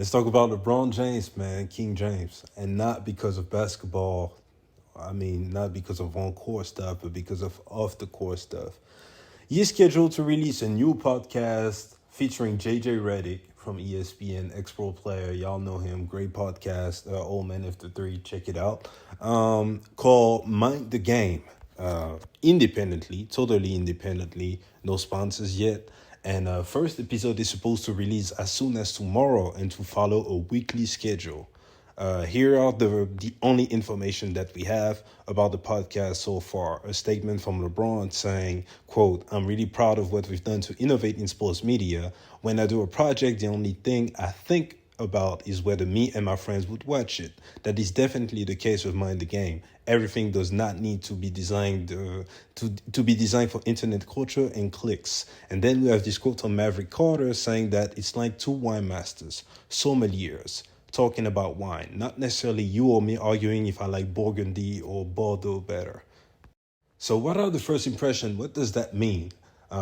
Let's talk about LeBron James, man, King James, and not because of basketball. I mean, not because of on-court stuff, but because of off-the-court stuff. He is scheduled to release a new podcast featuring JJ Redick from ESPN, ex-pro player. Y'all know him. Great podcast. Old Man After Three. Check it out. Called Mind the Game. Independently, totally independently. No sponsors yet. And first episode is supposed to release as soon as tomorrow and to follow a weekly schedule. Here are the only information that we have about the podcast so far. A statement from LeBron saying, quote, "I'm really proud of what we've done to innovate in sports media. When I do a project, the only thing I think about is whether me and my friends would watch it. That is definitely the case with Mind the Game. Everything does not need to be designed to be designed for internet culture and clicks." And then we have this quote from Maverick Carter saying that it's like two wine masters, sommeliers, talking about wine, not necessarily you or me arguing if I like Burgundy or Bordeaux better. So what are the first impressions? What does that mean?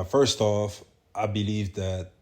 First off, I believe that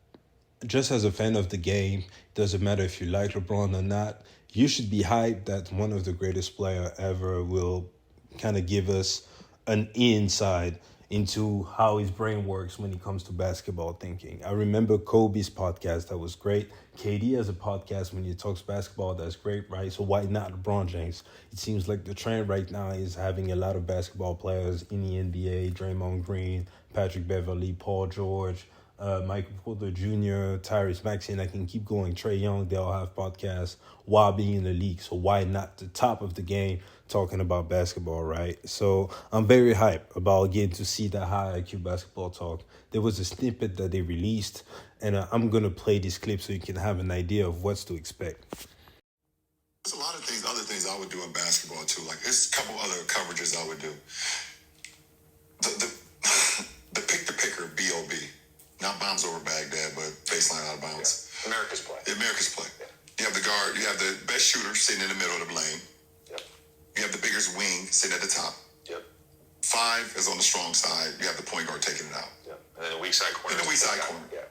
just as a fan of the game, it doesn't matter if you like LeBron or not, you should be hyped that one of the greatest player ever will kind of give us an insight into how his brain works when it comes to basketball thinking. I remember Kobe's podcast, that was great. KD has a podcast when he talks basketball, that's great, right? So why not LeBron James? It seems like the trend right now is having a lot of basketball players in the NBA, Draymond Green, Patrick Beverley, Paul George, Michael Porter Jr., Tyrese Maxey, and I can keep going. Trae Young, they all have podcasts while being in the league. So why not the top of the game talking about basketball, right? So I'm very hyped about getting to see that high IQ basketball talk. There was a snippet that they released, and I'm going to play this clip so you can have an idea of what's to expect. There's a lot of things, other things I would do in basketball too. Like there's a couple other coverages I would do. The pick the picker, BOB. Not bounds over Baghdad, but baseline out of bounds. Yeah. America's play. America's play. Yeah. You have the guard, you have the best shooter sitting in the middle of the lane. Yep. You have the biggest wing sitting at the top. Yep. 5 is on the strong side. You have the point guard taking it out. Yep. And then the weak side corner. And the weak side corner. Yeah.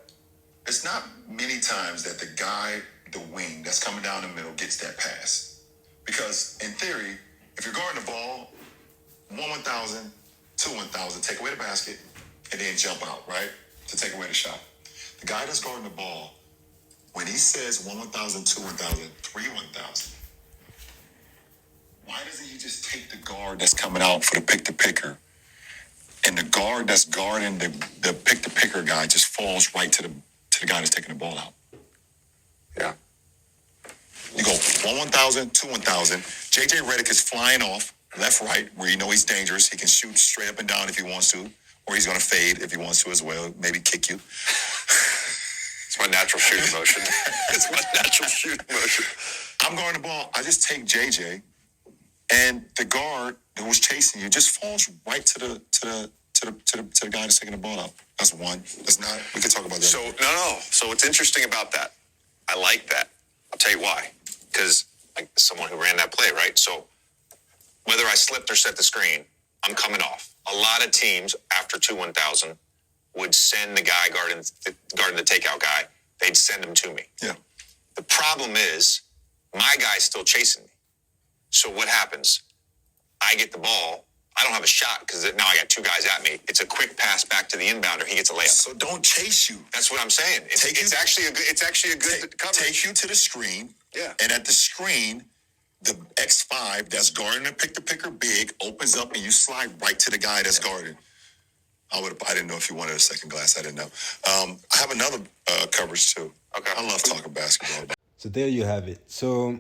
It's not many times that the guy, the wing that's coming down the middle gets that pass. Because in theory, if you're guarding the ball, 1,000, 1,000, take away the basket, and then jump out, right? To take away the shot. The guy that's guarding the ball, when he says 1,000, 1,000, 1,000, why doesn't he just take the guard that's coming out for the pick-the-picker, and the guard that's guarding the pick-the-picker guy just falls right to the guy that's taking the ball out? Yeah. You go 1,000, 1,000. JJ Redick is flying off left, right, where you know he's dangerous. He can shoot straight up and down if he wants to, or he's going to fade if he wants to as well. Maybe kick you. It's my natural shooting motion. It's my natural shooting motion. I'm guarding the ball. I just take JJ, and the guard who was chasing you just falls right to the guy that's taking the ball out. That's one. That's not. We can talk about that. So no. So what's interesting about that? I like that. I'll tell you why. Because like someone who ran that play, right? So whether I slipped or set the screen, I'm coming off. A lot of teams after 1,000 would send the guy guarding the takeout guy. They'd send him to me. Yeah. The problem is my guy's still chasing me. So what happens? I get the ball. I don't have a shot because now I got two guys at me. It's a quick pass back to the inbounder. He gets a layup. So don't chase you. That's what I'm saying. It's actually a good coverage. Take you to the screen. Yeah. And at the screen, the X5 that's guarding the pick-the-picker big opens up and you slide right to the guy that's guarding. I didn't know if you wanted a second glass. I didn't know. I have another coverage too. Okay. I love talking basketball. So there you have it. So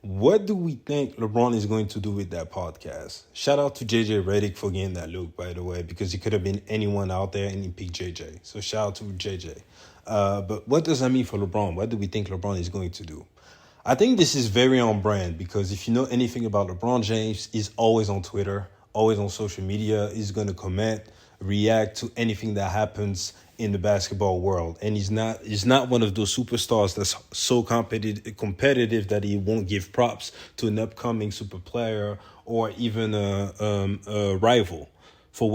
what do we think LeBron is going to do with that podcast? Shout out to JJ Redick for getting that look, by the way, because it could have been anyone out there and he picked JJ. So shout out to JJ. But what does that mean for LeBron? What do we think LeBron is going to do? I think this is very on brand because if you know anything about LeBron James, he's always on Twitter, always on social media. He's going to comment, react to anything that happens in the basketball world. And he's not one of those superstars that's so competitive that he won't give props to an upcoming super player or even a rival for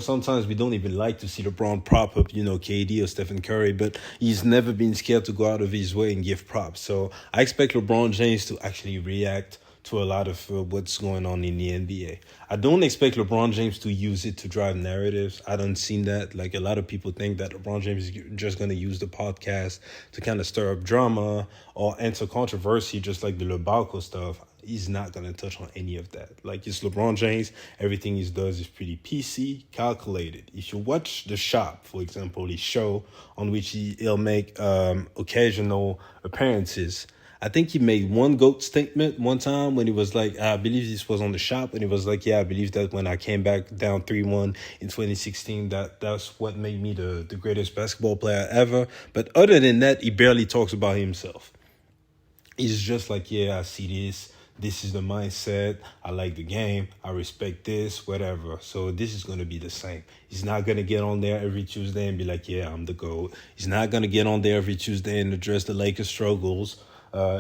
sometimes we don't even like to see LeBron prop up, KD or Stephen Curry, but he's never been scared to go out of his way and give props. So I expect LeBron James to actually react to a lot of what's going on in the NBA. I don't expect LeBron James to use it to drive narratives. I don't see that. Like, a lot of people think that LeBron James is just going to use the podcast to kind of stir up drama or enter controversy, just like the Lubalco stuff. He's not going to touch on any of that. Like, it's LeBron James. Everything he does is pretty PC, calculated. If you watch The Shop, for example, his show on which he'll make occasional appearances, I think he made one GOAT statement one time when he was like, I believe this was on The Shop, and he was like, yeah, I believe that when I came back down 3-1 in 2016, that's what made me the greatest basketball player ever. But other than that, he barely talks about himself. He's just like, yeah, I see this. This is the mindset. I like the game. I respect this, whatever. So this is going to be the same. He's not going to get on there every Tuesday and be like, yeah, I'm the GOAT. He's not going to get on there every Tuesday and address the Lakers' struggles.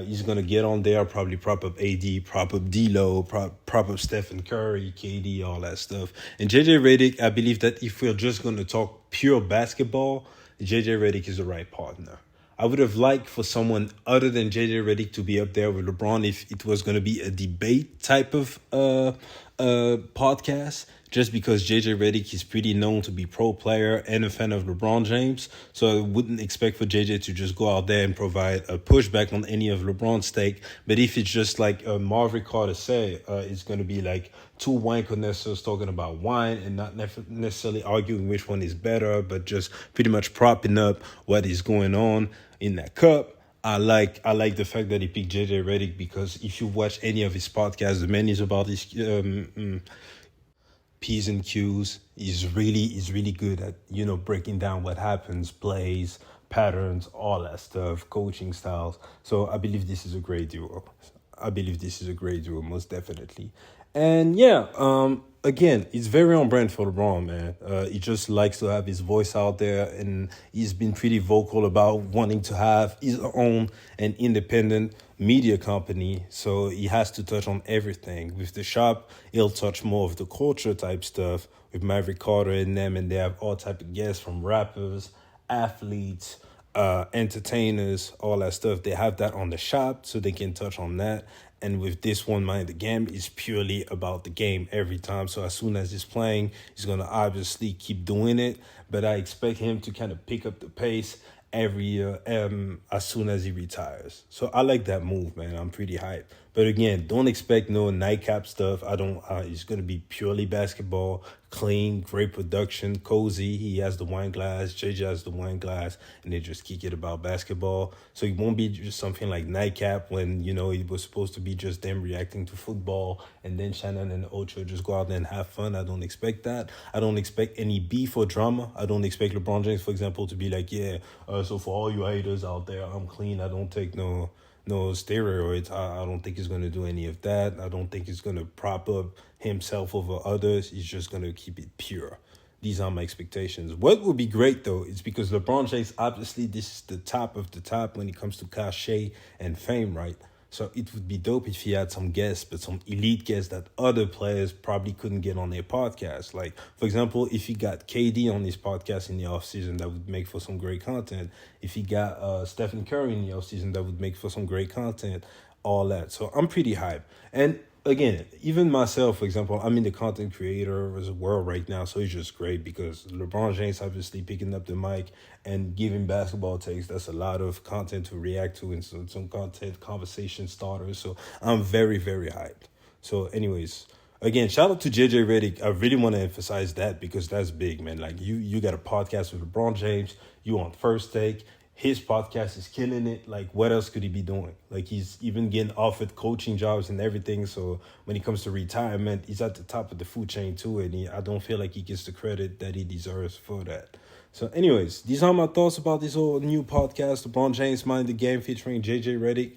He's going to get on there, probably prop up AD, prop up D-Lo, prop up Stephen Curry, KD, all that stuff. And JJ Redick, I believe that if we're just going to talk pure basketball, JJ Redick is the right partner. I would have liked for someone other than JJ Redick to be up there with LeBron if it was going to be a debate type of podcast, just because JJ Redick is pretty known to be pro player and a fan of LeBron James. So I wouldn't expect for JJ to just go out there and provide a pushback on any of LeBron's take. But if it's just like Marvin Carter say, it's going to be like two wine connoisseurs talking about wine and not necessarily arguing which one is better, but just pretty much propping up what is going on in that cup. I like the fact that he picked JJ Redick, because if you watch any of his podcasts, the man is about his P's and Q's. He's really good at, breaking down what happens, plays, patterns, all that stuff, coaching styles. So I believe this is a great duo. Most definitely. And yeah, again, it's very on brand for LeBron, man. He just likes to have his voice out there, and he's been pretty vocal about wanting to have his own and independent media company. So he has to touch on everything. With The Shop, he'll touch more of the culture type stuff with Maverick Carter and them, and they have all type of guests from rappers, athletes, entertainers, all that stuff. They have that on The Shop, so they can touch on that. And with this one, Mind the Game is purely about the game every time. So as soon as he's playing, he's going to obviously keep doing it. But I expect him to kind of pick up the pace every year as soon as he retires. So I like that move, man. I'm pretty hyped. But again, don't expect no nightcap stuff. It's going to be purely basketball, clean, great production, cozy. He has the wine glass, JJ has the wine glass, and they just kick it about basketball. So it won't be just something like nightcap when, it was supposed to be just them reacting to football, and then Shannon and Ocho just go out there and have fun. I don't expect that. I don't expect any beef or drama. I don't expect LeBron James, for example, to be like, yeah, so for all you haters out there, I'm clean. I don't take no steroids. I don't think he's going to do any of that. I don't think he's going to prop up himself over others. He's just going to keep it pure. These are my expectations. What would be great, though, is because LeBron James, obviously, this is the top of the top when it comes to cachet and fame, right? So it would be dope if he had some guests, but some elite guests that other players probably couldn't get on their podcast. Like, for example, if he got KD on his podcast in the offseason, that would make for some great content. If he got Stephen Curry in the offseason, that would make for some great content, all that. So I'm pretty hyped. And again, even myself, for example, I'm in the content creator world right now, so it's just great because LeBron James obviously picking up the mic and giving basketball takes. That's a lot of content to react to and some content conversation starters. So I'm very, very hyped. So anyways, again, shout out to JJ Redick. I really want to emphasize that because that's big, man. Like you got a podcast with LeBron James. You on First Take. His podcast is killing it. Like, what else could he be doing? Like, he's even getting offered coaching jobs and everything. So when it comes to retirement, he's at the top of the food chain too. And I don't feel like he gets the credit that he deserves for that. So anyways, these are my thoughts about this whole new podcast, LeBron James Mind the Game featuring JJ Redick.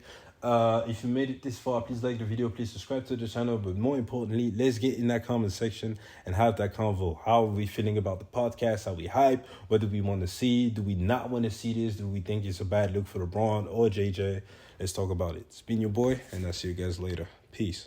If you made it this far, please like the video, please subscribe to the channel, but more importantly, let's get in that comment section and have that convo. How are we feeling about the podcast? Are we hype? What do we want to see? Do we not want to see this? Do we think it's a bad look for LeBron or JJ? Let's talk about it. It's been your boy, and I'll see you guys later. Peace.